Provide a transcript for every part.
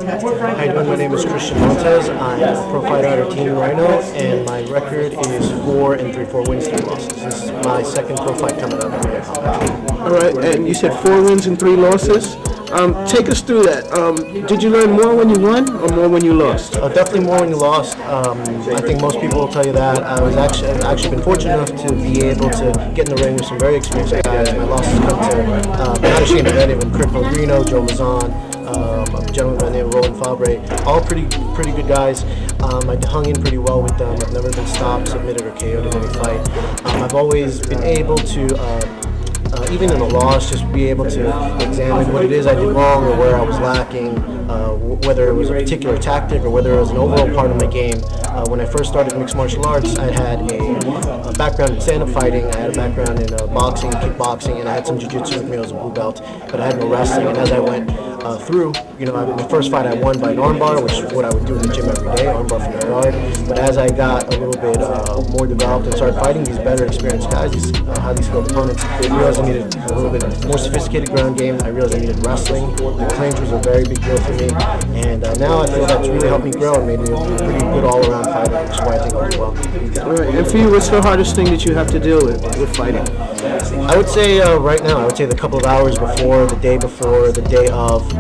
How you doing? My name is Montes. I'm a pro fighter out of Team Rhino, and my record is 4 wins, 3 losses. This is my second pro fight coming up in Muay Thai. All right, and you said 4 wins and 3 losses. Take us through that. Did you learn more when you won or more when you lost? Definitely more when you lost. I think most people will tell you that. I've actually been fortunate enough to be able to get in the ring with some very experienced guys. My losses come to, I'm not ashamed of any of them, Kurt Pellegrino, Joe Mazan, a gentleman by the name of Roland Fabre, all pretty good guys. I hung in pretty well with them. I've never been stopped, submitted, or KO'd in any fight. I've always been able to, even in a loss, just be able to examine what it is I did wrong or where I was lacking, whether it was a particular tactic or whether it was an overall part of my game. When I first started mixed martial arts, I had a background in stand-up fighting, I had a background in boxing, kickboxing, and I had some jiu-jitsu with me. I was a blue belt, but I had no wrestling. And as I went through, the first fight I won by an armbar, which is what I would do in the gym every day, armbar from the guard. But as I got a little bit more developed and started fighting these better experienced guys, these highly skilled opponents, I realized I needed a little bit more sophisticated ground game. I realized I needed wrestling. The clinch was a very big deal for me, and now I feel that's really helped me grow and made me a pretty good all-around fighter, which is why I think I'll do well. All right. And for you, what's the hardest thing that you have to deal with fighting? I would say right now, I would say the couple of hours before, the day of.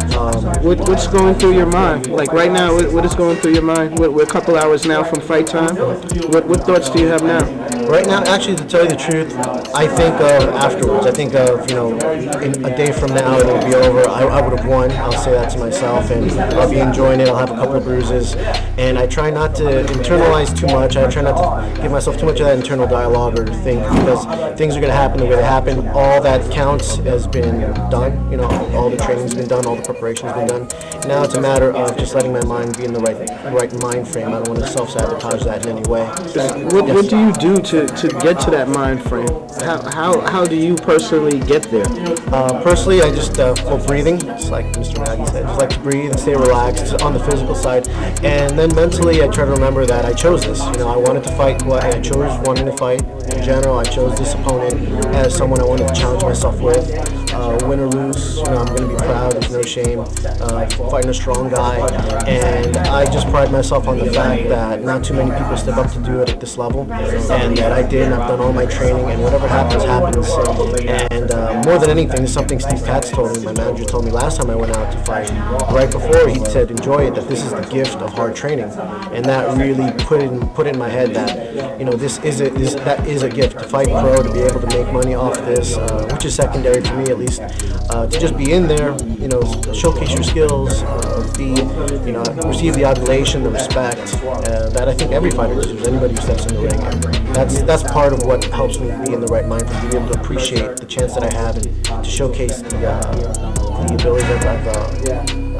What's going through your mind? Like right now, what is going through your mind? We're a couple hours now from fight time. What thoughts do you have now? Right now, actually, to tell you the truth, I think of afterwards. I think of, in a day from now, it'll be over. I would have won. I'll say that to myself, and I'll be enjoying it. I'll have a couple of bruises, and I try not to internalize too much. I try not to give myself too much of that internal dialogue or think, because things are going to happen the way they happen. All that counts has been done. All the training's been done, all the preparation's been done. Now it's a matter of just letting my mind be in the right mind frame. I don't want to self-sabotage that in any way. What do you do to get to that mind frame? How do you personally get there? Personally, I just breathing. Just like Mr. Maggie said, just like to breathe and stay relaxed on the physical side. And then mentally, I try to remember that I chose this. I wanted to fight. I chose wanting to fight. In general, I chose this opponent as someone I wanted to challenge myself with. Win or lose, I'm going to be proud. There's no shame. Fighting a strong guy, and I just pride myself on the fact that not too many people step up to do it at this level, and that I did. And I've done all my training, and whatever happens, happens. And more than anything, this is something Steve Katz told me. My manager told me last time I went out to fight. Right before, he said, "Enjoy it. That this is the gift of hard training," and that really put in my head that that is a gift to fight pro, to be able to make money off this, which is secondary to me at least. To just be in there, showcase your skills, receive the adulation, the respect that I think every fighter deserves. Anybody who steps in the ring, and that's part of what helps me be in the right mind, to be able to appreciate the chance that I have and to showcase the abilities that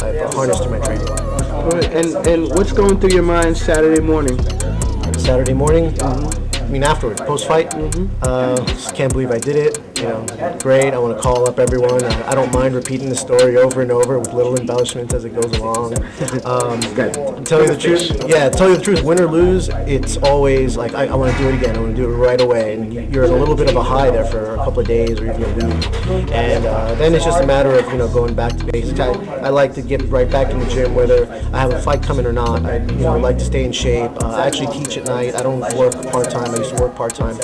I've harnessed through my training. Right. And what's going through your mind Saturday morning? Saturday morning. Afterwards, post-fight, just can't believe I did it. Great. I want to call up everyone. I don't mind repeating the story over and over with little embellishments as it goes along. Tell you the truth, win or lose, it's always like, I want to do it again. I want to do it right away. And you're in a little bit of a high there for a couple of days or even a week. And then it's just a matter of, going back to basics. I like to get right back in the gym, whether I have a fight coming or not. I like to stay in shape. I actually teach at night. I don't work part-time. I used to work part-time.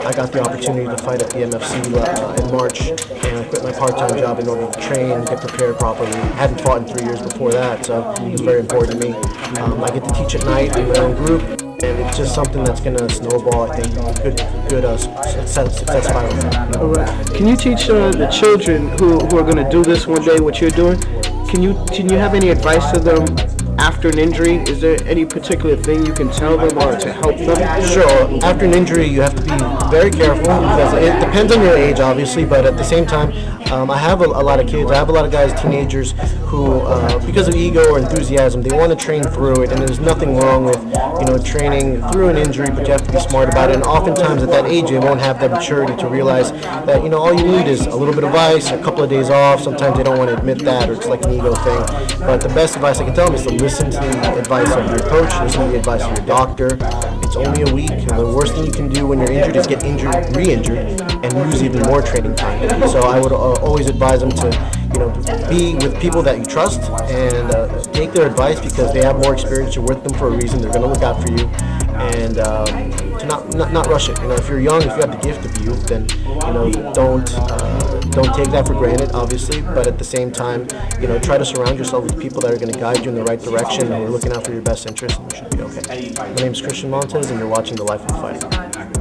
I got the opportunity to fight at the MFC in March, and I quit my part-time job in order to train and get prepared properly. I hadn't fought in 3 years before that, so it was very important to me. I get to teach at night in my own group, and it's just something that's going to snowball, I think, good success spiral. All right. Can you teach the children who are going to do this one day, what you're doing? Can you have any advice to them after an injury? Is there any particular thing you can tell them or to help them? Sure. After an injury, you have to be very careful, because it depends on your age, obviously, but at the same time, I have a lot of kids. I have a lot of guys, teenagers, who, because of ego or enthusiasm, they want to train through it, and there's nothing wrong with, training through an injury, but you have to be smart about it. And oftentimes at that age, they won't have the maturity to realize that, all you need is a little bit of ice, a couple of days off. Sometimes they don't want to admit that, or it's like an ego thing. But the best advice I can tell them is to listen to the advice of your coach, listen to the advice of your doctor. It's only a week, and the worst thing you can do when you're injured is get re-injured, and lose even more training time. So I would always advise them to, be with people that you trust and take their advice because they have more experience. You're with them for a reason. They're going to look out for you, and to not rush it. If you're young, if you have the gift of youth, then don't take that for granted, obviously. But at the same time, try to surround yourself with people that are going to guide you in the right direction and who are looking out for your best interests, and you should be okay. My name is Christian Montes, and you're watching The Life of the Fighter.